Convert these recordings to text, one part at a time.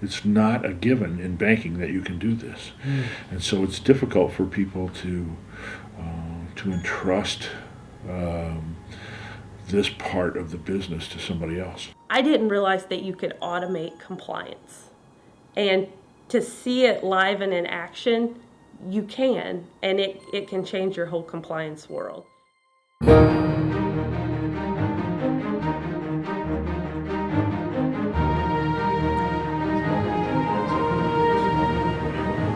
It's not a given in banking that you can do this. And so it's difficult for people to entrust this part of the business to somebody else. I didn't realize that you could automate compliance. And to see it live and in action, you can, and it can change your whole compliance world.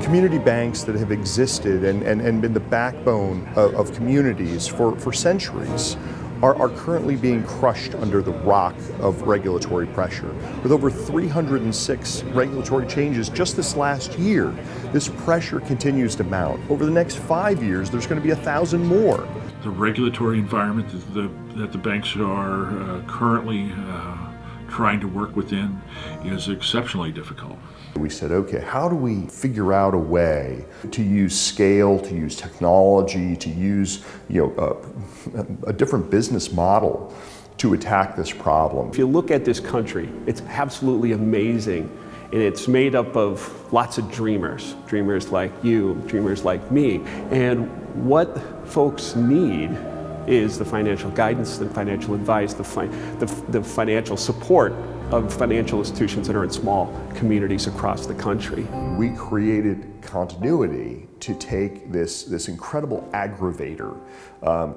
Community banks that have existed and been the backbone of communities for centuries are currently being crushed under the rock of regulatory pressure. With over 306 regulatory changes just this last year, this pressure continues to mount. Over the next 5 years, there's going to be 1,000 more. The regulatory environment that the banks are currently trying to work within is exceptionally difficult. We said, okay, how do we figure out a way to use scale, to use technology, to use a different business model to attack this problem? If you look at this country, it's absolutely amazing. And it's made up of lots of dreamers like you, dreamers like me. And what folks need is the financial guidance, the financial advice, the financial support of financial institutions that are in small communities across the country. We created continuity to take this incredible aggravator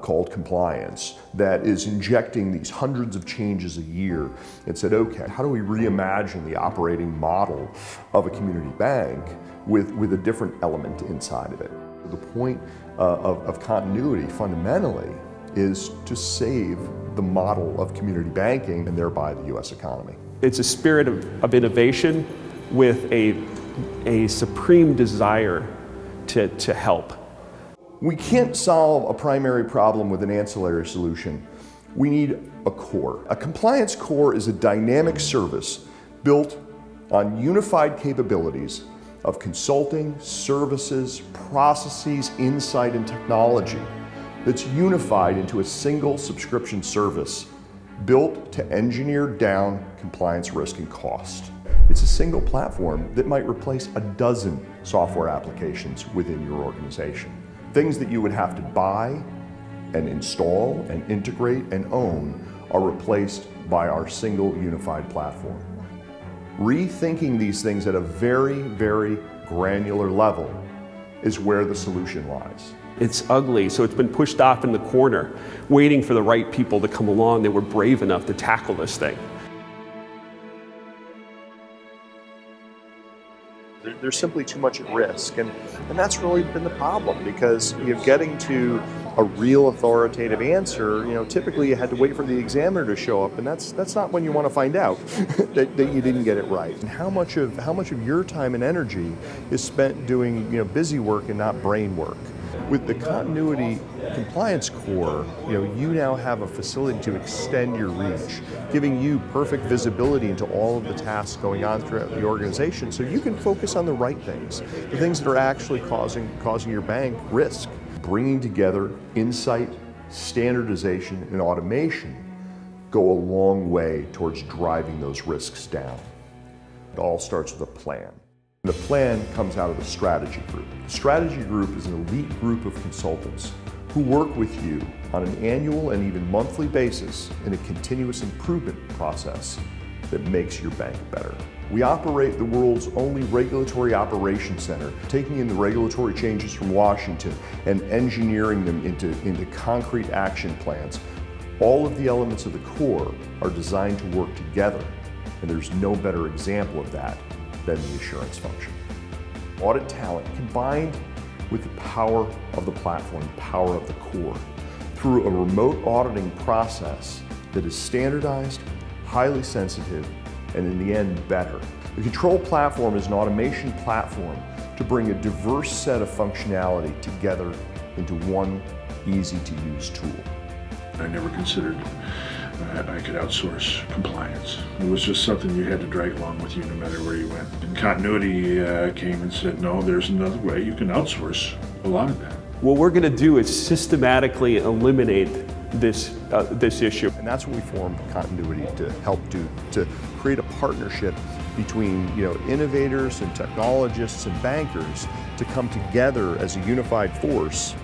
called compliance that is injecting these hundreds of changes a year and said, okay, how do we reimagine the operating model of a community bank with a different element inside of it? The point of continuity fundamentally is to save the model of community banking and thereby the U.S. economy. It's a spirit of innovation with a supreme desire to help. We can't solve a primary problem with an ancillary solution. We need a core. A compliance core is a dynamic service built on unified capabilities of consulting, services, processes, insight, and technology that's unified into a single subscription service built to engineer down compliance risk and cost. It's a single platform that might replace a dozen software applications within your organization. Things that you would have to buy and install and integrate and own are replaced by our single unified platform. Rethinking these things at a very, very granular level is where the solution lies. It's ugly, so it's been pushed off in the corner, waiting for the right people to come along that were brave enough to tackle this thing. There's simply too much at risk, and that's really been the problem, because getting to a real authoritative answer, typically you had to wait for the examiner to show up, and that's not when you want to find out that you didn't get it right. And how much of your time and energy is spent doing busy work and not brain work? With the continuity compliance core, you now have a facility to extend your reach, giving you perfect visibility into all of the tasks going on throughout the organization, so you can focus on the right things, the things that are actually causing your bank risk. Bringing together insight, standardization, and automation go a long way towards driving those risks down. It all starts with a plan. The plan comes out of the strategy group. The strategy group is an elite group of consultants who work with you on an annual and even monthly basis in a continuous improvement process that makes your bank better. We operate the world's only regulatory operations center, taking in the regulatory changes from Washington and engineering them into concrete action plans. All of the elements of the core are designed to work together, and there's no better example of that than the assurance function. Audit talent combined with the power of the platform, the power of the core, through a remote auditing process that is standardized, highly sensitive, and in the end, better. The control platform is an automation platform to bring a diverse set of functionality together into one easy-to-use tool. I never considered I could outsource compliance. It was just something you had to drag along with you no matter where you went. And continuity came and said, no, there's another way. You can outsource a lot of that. What we're going to do is systematically eliminate this issue. And that's what we formed Continuity to help do, to create a partnership between innovators and technologists and bankers to come together as a unified force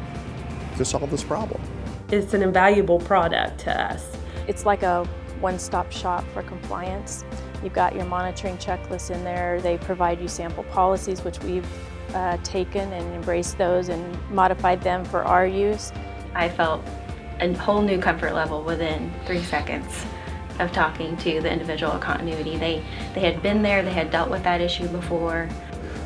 to solve this problem. It's an invaluable product to us. It's like a one-stop shop for compliance. You've got your monitoring checklist in there. They provide you sample policies, which we've taken and embraced those and modified them for our use. I felt a whole new comfort level within 3 seconds of talking to the individual at Continuity. They had been there, they had dealt with that issue before.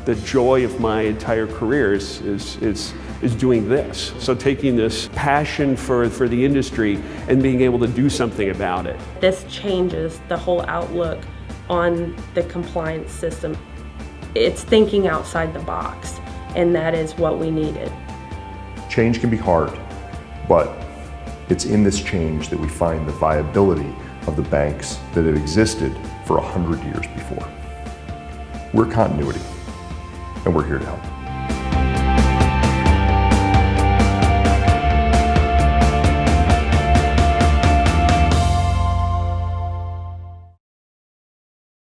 The joy of my entire career is doing this. So taking this passion for the industry and being able to do something about it. This changes the whole outlook on the compliance system. It's thinking outside the box, and that is what we needed. Change can be hard, but it's in this change that we find the viability of the banks that have existed for 100 years before. We're Continuity, and we're here to help.